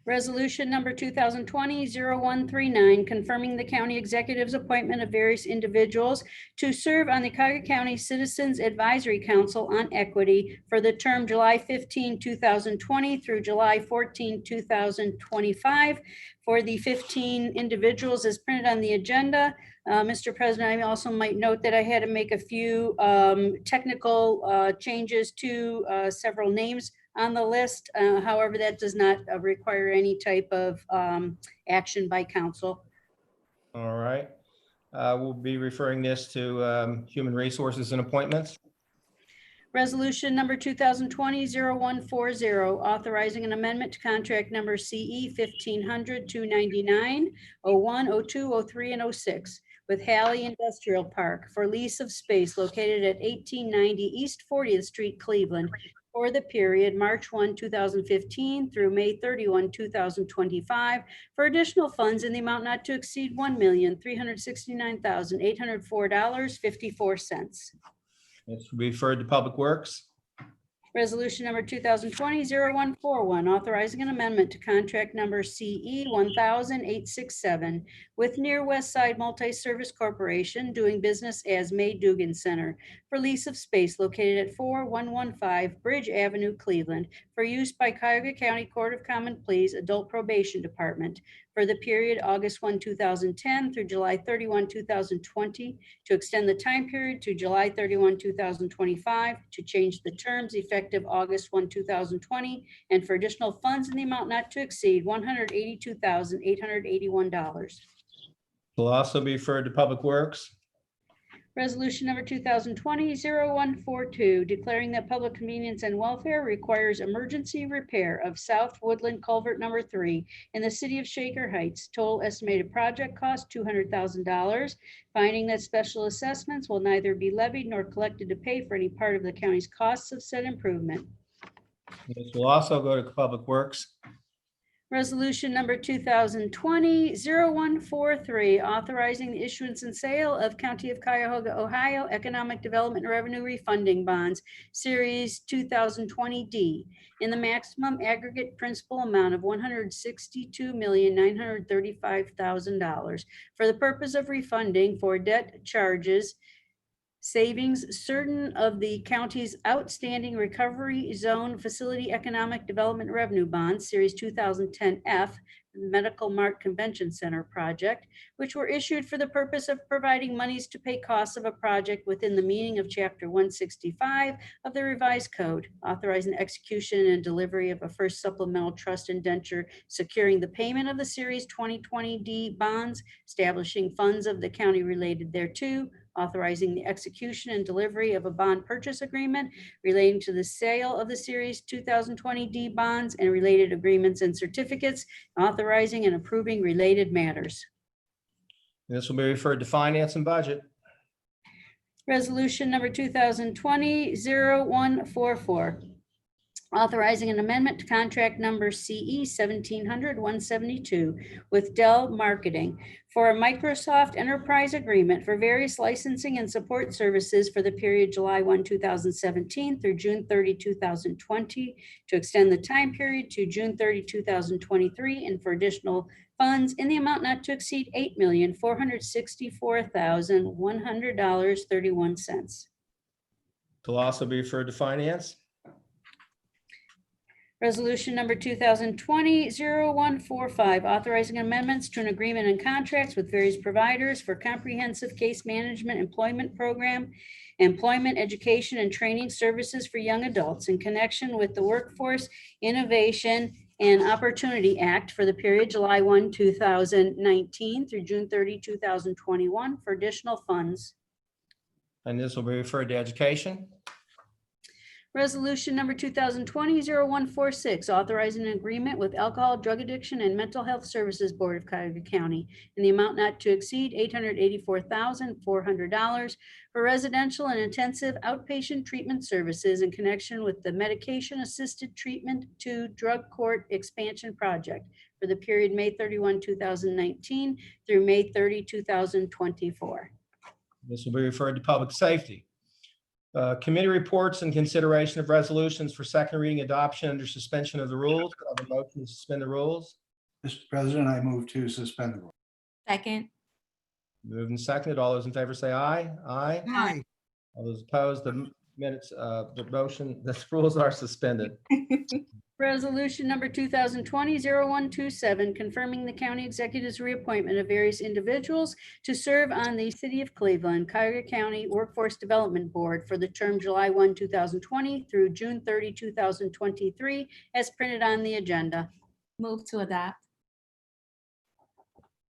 Resolution number 2020-0139, confirming the county executive's appointment of various individuals to serve on the Cuyahoga County Citizens Advisory Council on Equity for the term July 15, 2020 through July 14, 2025. For the 15 individuals as printed on the agenda. Mr. President, I also might note that I had to make a few technical changes to several names on the list. However, that does not require any type of action by council. All right. We'll be referring this to Human Resources and Appointments. Resolution number 2020-0140, authorizing an amendment to contract number CE 1500-299, 01, 02, 03, and 06 with Halley Industrial Park for lease of space located at 1890 East 40th Street, Cleveland, for the period March 1, 2015 through May 31, 2025, for additional funds in the amount not to exceed $1,369,804.54. This will be referred to Public Works. Resolution number 2020-0141, authorizing an amendment to contract number CE 10867 with Near West Side Multi-Service Corporation doing business as May Dugan Center for lease of space located at 4115 Bridge Avenue, Cleveland, for use by Cuyahoga County Court of Common Pleas Adult Probation Department for the period August 1, 2010 through July 31, 2020, to extend the time period to July 31, 2025, to change the terms effective August 1, 2020, and for additional funds in the amount not to exceed $182,881. Will also be referred to Public Works. Resolution number 2020-0142, declaring that public convenience and welfare requires emergency repair of South Woodland Culvert number 3 in the city of Shaker Heights. Total estimated project cost $200,000. Finding that special assessments will neither be levied nor collected to pay for any part of the county's costs of said improvement. This will also go to Public Works. Resolution number 2020-0143, authorizing the issuance and sale of County of Cuyahoga, Ohio Economic Development Revenue Refunding Bonds, Series 2020D, in the maximum aggregate principal amount of $162,935,000 for the purpose of refunding for debt charges savings certain of the county's outstanding recovery zone facility economic development revenue bonds, Series 2010F, the Medical Mart Convention Center project, which were issued for the purpose of providing monies to pay costs of a project within the meaning of Chapter 165 of the revised code, authorizing the execution and delivery of a first supplemental trust indenture securing the payment of the Series 2020D bonds, establishing funds of the county related thereto, authorizing the execution and delivery of a bond purchase agreement relating to the sale of the Series 2020D bonds and related agreements and certificates, authorizing and approving related matters. This will be referred to Finance and Budget. Resolution number 2020-0144, authorizing an amendment to contract number CE 1700-172 with Dell Marketing for a Microsoft Enterprise Agreement for various licensing and support services for the period July 1, 2017 through June 30, 2020, to extend the time period to June 30, 2023, and for additional funds in the amount not to exceed $8,464,100.31. Will also be referred to Finance. Resolution number 2020-0145, authorizing amendments to an agreement and contracts with various providers for comprehensive case management employment program, employment, education, and training services for young adults in connection with the Workforce Innovation and Opportunity Act for the period July 1, 2019 through June 30, 2021 for additional funds. And this will be referred to education. Resolution number 2020-0146, authorizing an agreement with Alcohol, Drug Addiction, and Mental Health Services Board of Cuyahoga County in the amount not to exceed $884,400 for residential and intensive outpatient treatment services in connection with the Medication-Assisted Treatment to Drug Court Expansion Project for the period May 31, 2019 through May 30, 2024. This will be referred to public safety. Committee reports and consideration of resolutions for second reading adoption under suspension of the rules. Could I have a motion to suspend the rules? Mr. President, I move to suspend the rules. Second. Moved and seconded. All those in favor say aye. Aye. Aye. All those opposed, the minutes, the motion, the rules are suspended. Resolution number 2020-0127, confirming the county executive's reappointment of various individuals to serve on the City of Cleveland, Cuyahoga County Workforce Development Board for the term July 1, 2020 through June 30, 2023, as printed on the agenda. Move to adopt.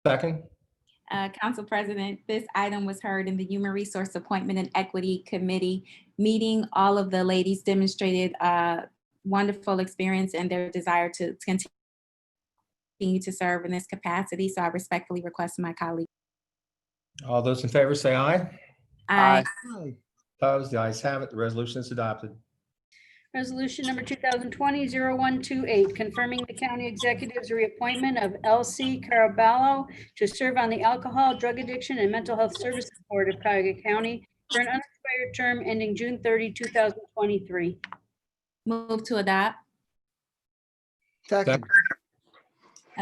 Second. Council President, this item was heard in the Human Resource Appointment and Equity Committee meeting. All of the ladies demonstrated wonderful experience and their desire to continue to serve in this capacity. So I respectfully request my colleague. All those in favor say aye. Aye. Aye. Opposed, the ayes have it. The resolution is adopted. Resolution number 2020-0128, confirming the county executive's reappointment of Elsie Caraballo to serve on the Alcohol, Drug Addiction, and Mental Health Services Board of Cuyahoga County for an unexpired term ending June 30, 2023. Move to adopt. Second.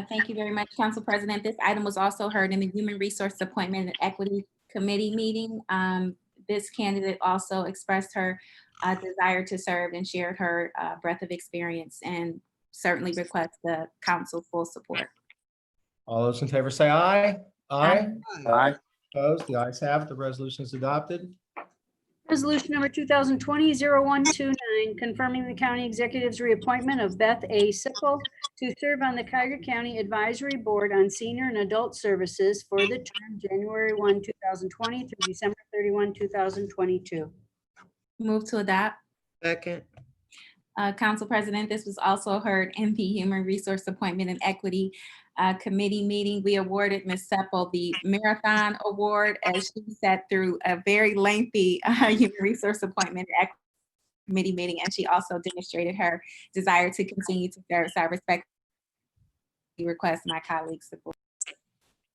Thank you very much, Council President. This item was also heard in the Human Resource Appointment and Equity Committee meeting. This candidate also expressed her desire to serve and shared her breadth of experience, and certainly request the council full support. All those in favor say aye. Aye. Aye. Opposed, the ayes have it. The resolution is adopted. Resolution number 2020-0129, confirming the county executive's reappointment of Beth A. Sickle to serve on the Cuyahoga County Advisory Board on Senior and Adult Services for the term January 1, 2020 through December 31, 2022. Move to adopt. Second. Council President, this was also heard in the Human Resource Appointment and Equity Committee meeting. We awarded Ms. Seppel the Marathon Award as she sat through a very lengthy Human Resource Appointment and Equity Committee meeting, and she also demonstrated her desire to continue to serve. So I respectfully request my colleagues' support.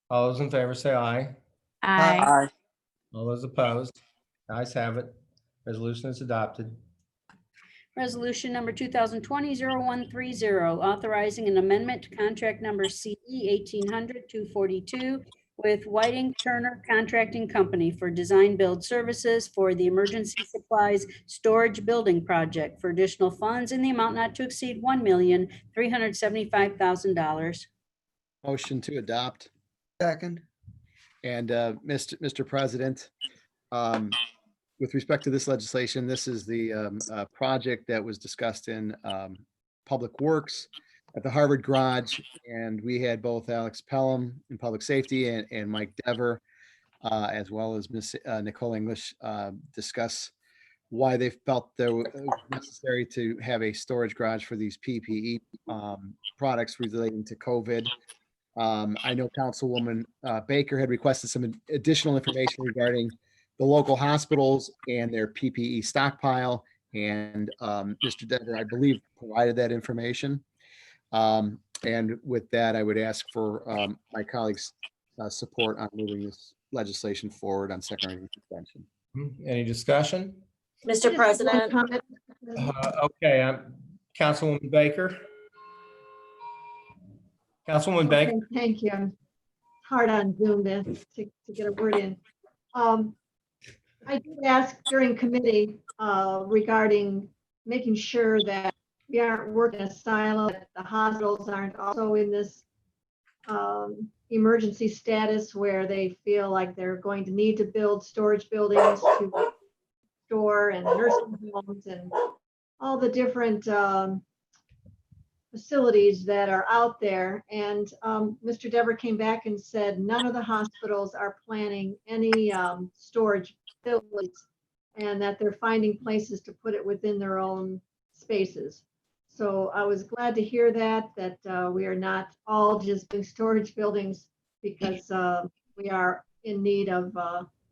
All those in favor say aye. Aye. All those opposed, the ayes have it. Resolution is adopted. Resolution number 2020-0130, authorizing an amendment to contract number CE 1800-242 with Whiting Turner Contracting Company for design build services for the Emergency Supplies Storage Building Project for additional funds in the amount not to exceed $1,375,000. Motion to adopt. Second. And Mr. President, with respect to this legislation, this is the project that was discussed in Public Works at the Harvard Garage, and we had both Alex Pelham in Public Safety and Mike Dever, as well as Ms. Nicole English, discuss why they felt that it was necessary to have a storage garage for these PPE products relating to COVID. I know Councilwoman Baker had requested some additional information regarding the local hospitals and their PPE stockpile, and Mr. Dever, I believe, provided that information. And with that, I would ask for my colleagues' support on moving this legislation forward on second reading suspension. Any discussion? Mr. President, Okay, Councilwoman Baker. Councilwoman Baker. Okay, thank you. I'm hard on Zoom to get a word in. I did ask during committee regarding making sure that we aren't working a silo, that the hospitals aren't also in this emergency status where they feel like they're going to need to build storage buildings to store, and nursing homes and all the different facilities that are out there. And Mr. Dever came back and said none of the hospitals are planning any storage facilities, and that they're finding places to put it within their own spaces. So I was glad to hear that we are not all just doing storage buildings, because we are in need of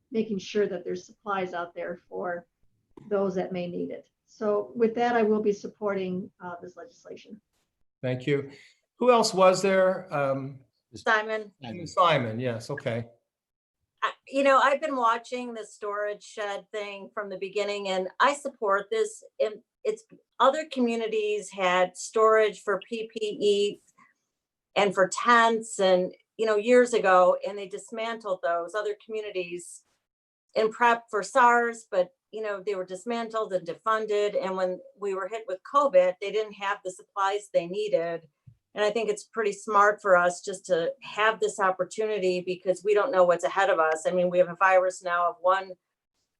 making sure that there's supplies out there for those that may need it. So with that, I will be supporting this legislation. Thank you. Who else was there? Simon, Simon, yes, okay. you know, I've been watching the storage shed thing from the beginning, and I support this. And it's other communities had storage for PPE and for tents and, you know, years ago, and they dismantled those other communities in prep for SARS, but you know, they were dismantled and defunded. And when we were hit with COVID, they didn't have the supplies they needed. And I think it's pretty smart for us just to have this opportunity, because we don't know what's ahead of us. I mean, we have a virus now of one,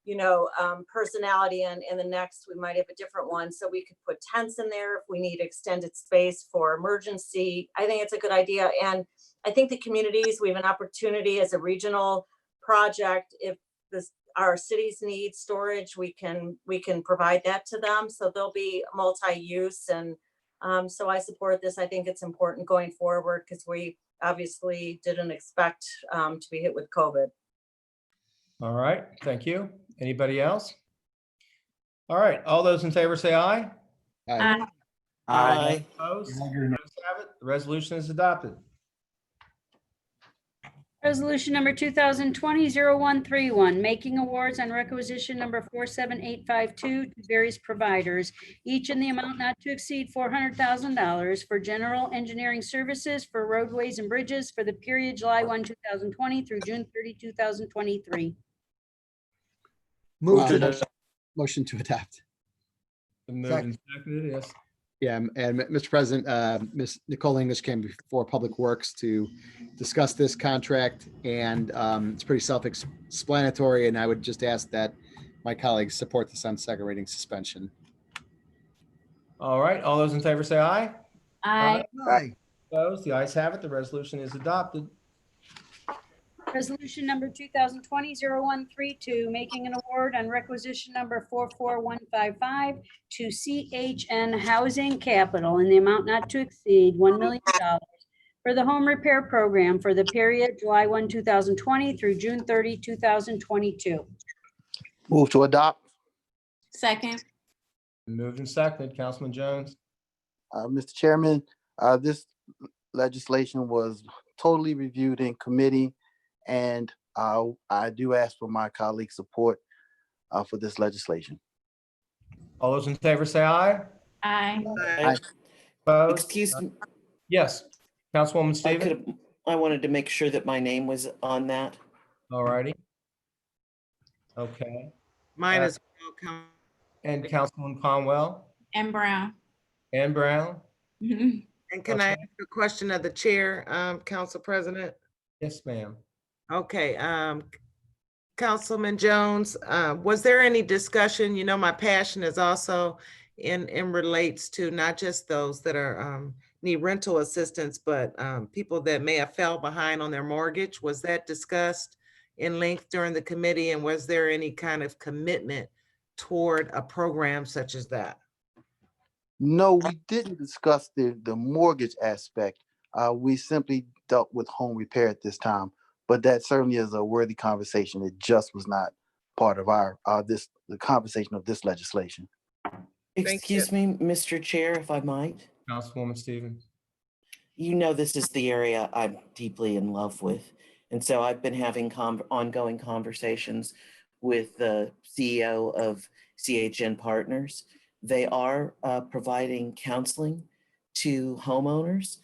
you know, personality, and the next we might have a different one. So we could put tents in there if we need extended space for emergency. I think it's a good idea. And I think the communities, we have an opportunity as a regional project. If our cities need storage, we can provide that to them. So they'll be multi-use. And so I support this. I think it's important going forward, because we obviously didn't expect to be hit with COVID. All right, thank you. Anybody else? All right, all those in favor say aye. Aye. Aye. Opposed? Ayes have it. The resolution is adopted. Resolution number 2020-0131, making awards on requisition number 47852 to various providers, each in the amount not to exceed $400,000 for general engineering services for roadways and bridges for the period July 1, 2020 through June 30, 2023. Motion to adopt. Moved and seconded, yes. Yeah, and Mr. President, Ms. Nicole English came before Public Works to discuss this contract, and it's pretty self-explanatory, and I would just ask that my colleagues support this on second reading suspension. All right, all those in favor say aye. Aye. Aye. Opposed? The ayes have it. The resolution is adopted. Resolution number 2020-0132, making an award on requisition number 44155 to CHN Housing Capital in the amount not to exceed $1 million for the home repair program for the period July 1, 2020 through June 30, 2022. Move to adopt. Second. Moved and seconded. Councilman Jones. Mr. Chairman, this legislation was totally reviewed in committee, and I do ask for my colleagues' support for this legislation. All those in favor say aye. Aye. Aye. Opposed? Excuse me, Yes, Councilwoman Stevens. I wanted to make sure that my name was on that. All righty. Okay, Mine Uh, is well, and Councilwoman Conwell And Brown. and Brown. Mhm. And can I ask a question of the chair, Council President? Yes, ma'am. Okay, Councilman Jones, was there any discussion? You know, my passion is also in relates to not just those that are need rental assistance, but people that may have fell behind on their mortgage. Was that discussed in length during the committee? And was there any kind of commitment toward a program such as that? No, we didn't discuss the mortgage aspect. We simply dealt with home repair at this time, but that certainly is a worthy conversation. It just was not part of the conversation of this legislation. Excuse me, Mr. Chair, if I might. Councilwoman Stevens. You know, this is the area I'm deeply in love with. And so I've been having ongoing conversations with the CEO of CHN Partners. They are providing counseling to homeowners.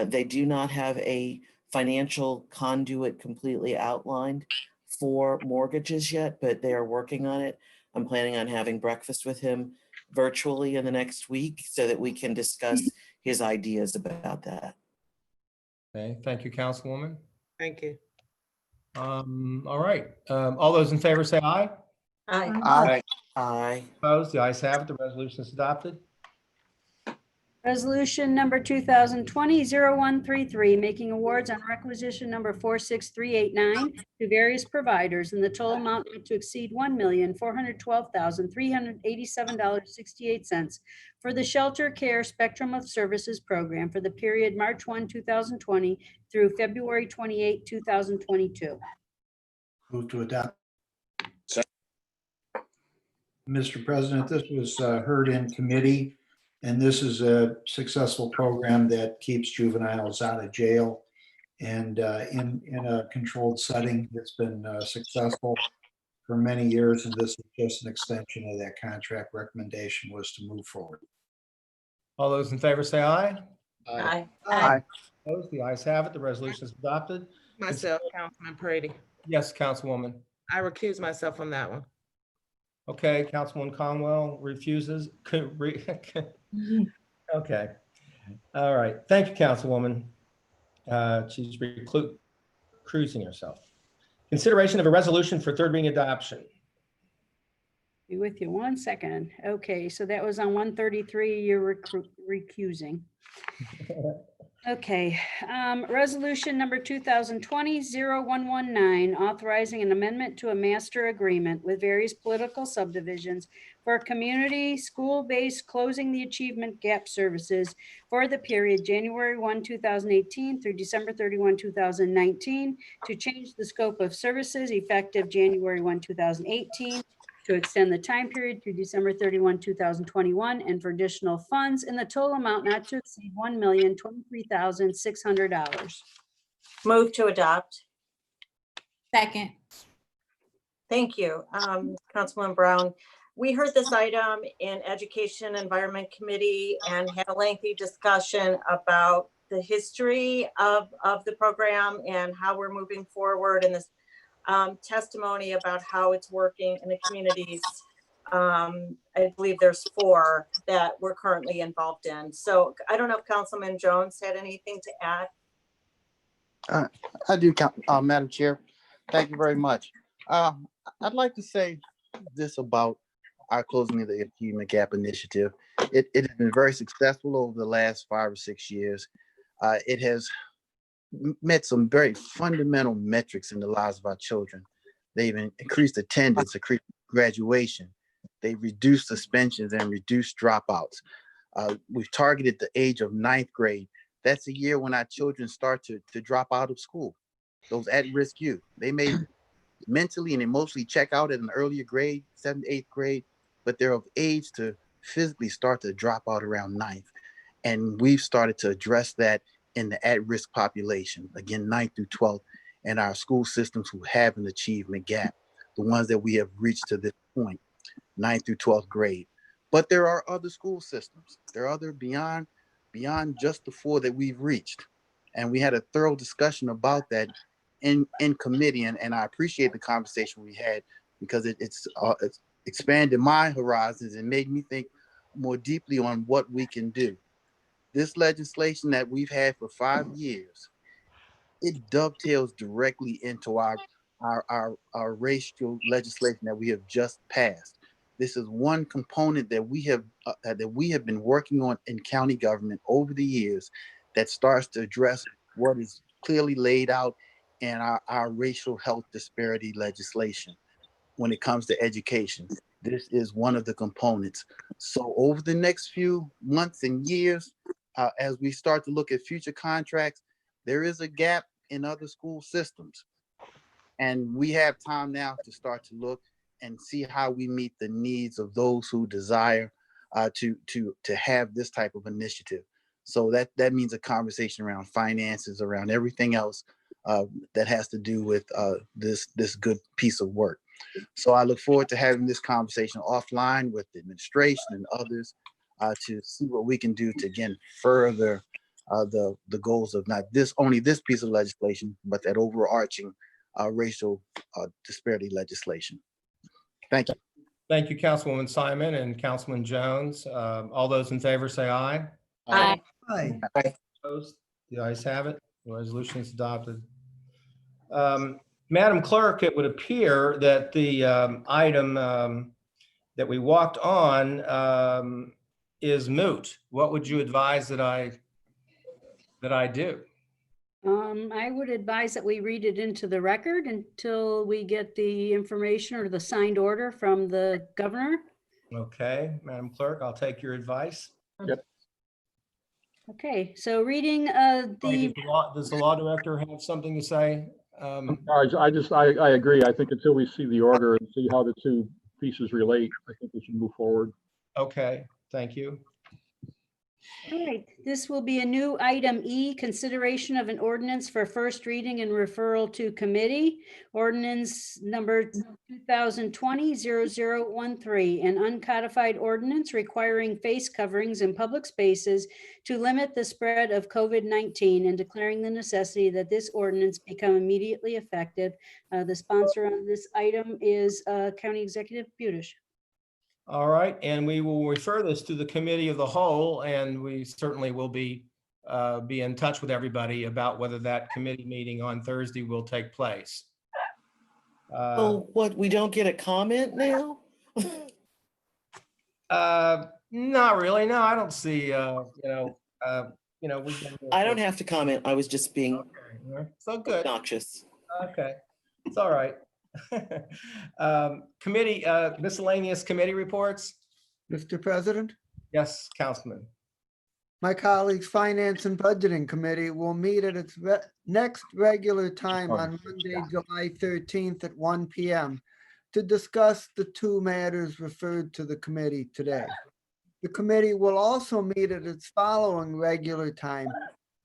They do not have a financial conduit completely outlined for mortgages yet, but they are working on it. I'm planning on having breakfast with him virtually in the next week so that we can discuss his ideas about that. Okay, thank you, Councilwoman. Thank you. All right, all those in favor say aye. Aye. Aye. Aye. Opposed? The ayes have it. The resolution is adopted. Resolution number 2020-0133, making awards on requisition number 46389 to various providers in the total amount not to exceed $1,412,387.68 for the Shelter Care Spectrum of Services Program for the period March 1, 2020 through February 28, 2022. Move to adopt. Second. Mr. President, this was heard in committee, and this is a successful program that keeps juveniles out of jail. And in a controlled setting, it's been successful for many years, and this is just an extension of that contract. Recommendation was to move forward. All those in favor say aye. Aye. Aye. Opposed? The ayes have it. The resolution is adopted. Myself, Councilman Brady. Yes, Councilwoman. I recuse myself from that one. Okay, Councilwoman Conwell refuses. Okay. All right. Thank you, Councilwoman. She's recusing herself. Consideration of a resolution for third reading adoption. Be with you 1 second. Okay, so that was on 133, you're recusing. Okay, resolution number 2020-0119, authorizing an amendment to a master agreement with various political subdivisions for community school-based closing the achievement gap services for the period January 1, 2018 through December 31, 2019, to change the scope of services effective January 1, 2018, to extend the time period through December 31, 2021, and for additional funds in the total amount not to exceed $1,023,600. Move to adopt. Second. Thank you, Councilman Brown. We heard this item in Education Environment Committee and had a lengthy discussion about the history of the program and how we're moving forward, and this testimony about how it's working in the communities. I believe there's 4 that we're currently involved in. So I don't know if Councilman Jones had anything to add. I do, Madam Chair. Thank you very much. I'd like to say this about our Closing of the Achievement Gap initiative. It has been very successful over the last 5 or 6 years. It has met some very fundamental metrics in the lives of our children. They've increased attendance, increased graduation. They've reduced suspensions and reduced dropouts. We've targeted the age of 9th grade. That's a year when our children start to drop out of school. Those at-risk youth, they may mentally and emotionally check out at an earlier grade, 7th, 8th grade, but they're of age to physically start to drop out around 9th. And we've started to address that in the at-risk population, again, 9th through 12th, and our school systems who have an achievement gap, the ones that we have reached to this point, 9th through 12th grade. But there are other school systems. There are other beyond just the 4 that we've reached. And we had a thorough discussion about that in committee, and I appreciate the conversation we had, because it's expanded my horizons and made me think more deeply on what we can do. This legislation that we've had for 5 years, it dovetails directly into our racial legislation that we have just passed. This is one component that we have been working on in county government over the years that starts to address what is clearly laid out in our racial health disparity legislation when it comes to education. This is one of the components. So over the next few months and years, as we start to look at future contracts, there is a gap in other school systems. And we have time now to start to look and see how we meet the needs of those who desire to have this type of initiative. So that means a conversation around finances, around everything else that has to do with this good piece of work. So I look forward to having this conversation offline with the administration and others to see what we can do to, again, further the goals of not only this piece of legislation, but that overarching racial disparity legislation. Thank you. Thank you, Councilwoman Simon and Councilman Jones. All those in favor say aye. Aye. Aye. Opposed? The ayes have it. The resolution is adopted. Madam Clerk, it would appear that the item that we walked on is moot. What would you advise that I do? I would advise that we read it into the record until we get the information or the signed order from the governor. Okay, Madam Clerk, I'll take your advice. Okay, so reading Does the law director have something to say? I agree. I think until we see the order and see how the two pieces relate, I think we should move forward. Okay, thank you. All right, this will be a new item E, consideration of an ordinance for first reading and referral to committee. Ordinance number 2020-0013, an uncodified ordinance requiring face coverings in public spaces to limit the spread of COVID-19 and declaring the necessity that this ordinance become immediately effective. The sponsor on this item is County Executive Budish. All right, and we will refer this to the committee of the whole, and we certainly will be in touch with everybody about whether that committee meeting on Thursday will take place. Oh, what, we don't get a comment now? Not really. No, I don't see, we. I don't have to comment. I was just being So good. obnoxious. Okay, it's all right. Committee, miscellaneous committee reports? Mr. President, Yes, Councilman. my colleagues' Finance and Budgeting Committee will meet at its next regular time on Monday, July 13th at 1 p.m. to discuss the two matters referred to the committee today. The committee will also meet at its following regular time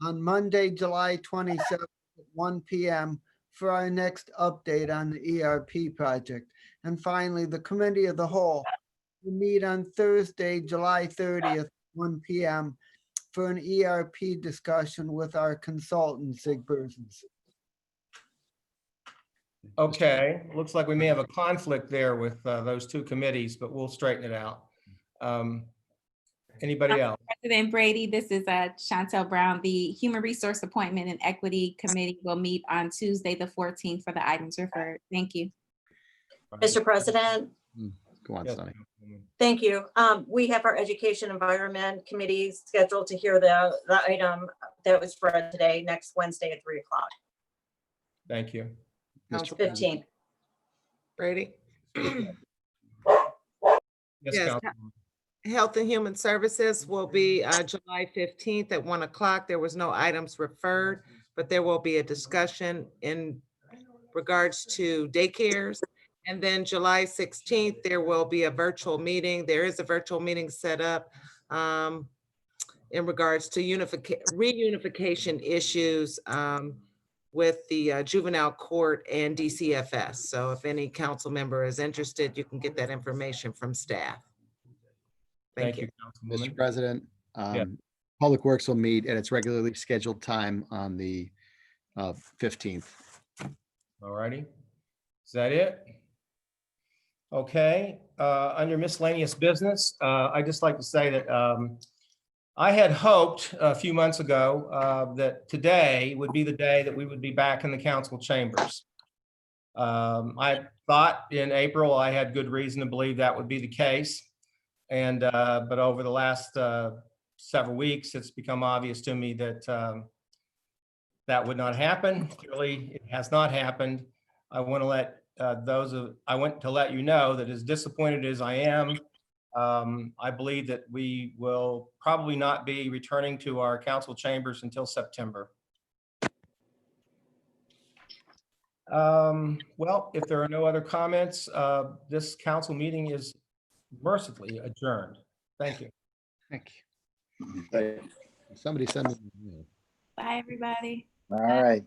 on Monday, July 27th at 1 p.m. for our next update on the ERP project. And finally, the Committee of the Whole will meet on Thursday, July 30th, 1 p.m. for an ERP discussion with our consultant, Zig Berzens. Okay, looks like we may have a conflict there with those two committees, but we'll straighten it out. Anybody else? President Brady, this is Chantel Brown. The Human Resource Appointment and Equity Committee will meet on Tuesday, the 14th for the items referred. Thank you. Mr. President, Go on, Yes, Sonny. Councilwoman. thank you. We have our Education Environment Committee scheduled to hear the item that was read today, next Wednesday at 3 o'clock, Thank you. Council 15th. Brady? Yes, Yes, Councilwoman. Health and Human Services will be July 15th at 1 o'clock. There was no items referred, but there will be a discussion in regards to daycares. And then July 16th, there will be a virtual meeting. There is a virtual meeting set up in regards to reunification issues with the juvenile court and DCFS. So if any council member is interested, you can get that information from staff. Thank you, Mr. Councilwoman. President, Yeah. Public Works will meet at its regularly scheduled time on the 15th. All righty. Is that it? Okay, under miscellaneous business, I'd just like to say that I had hoped a few months ago that today would be the day that we would be back in the council chambers. I thought in April, I had good reason to believe that would be the case. And, but over the last several weeks, it's become obvious to me that that would not happen. Clearly, it has not happened. I want to let let you know that as disappointed as I am, I believe that we will probably not be returning to our council chambers until September. Well, if there are no other comments, this council meeting is mercifully adjourned. Thank you. Thank you. Somebody send me. Bye, everybody. All right.